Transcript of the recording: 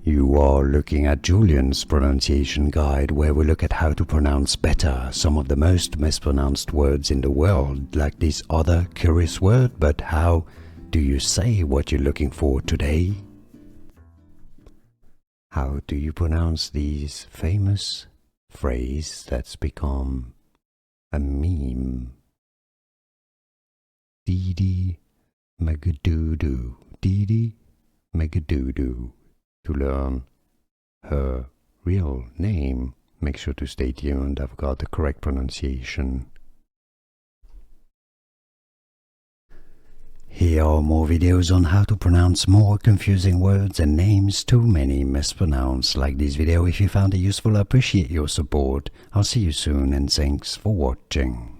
You are looking at Julian's pronunciation guide, where we look at how to pronounce better some of the most mispronounced words in the world, like this other curious word. But how do you say what you're looking for today? How do you pronounce these famous phrase that's become a meme? DeeDee MegaDooDoo. DeeDee MegaDooDoo. To learn her real name, make sure to stay tuned. I've got the correct pronunciation. Here are more videos on how to pronounce more confusing words and names too many mispronounced. Like this video if you found it useful. I appreciate your support. I'll see you soon and thanks for watching.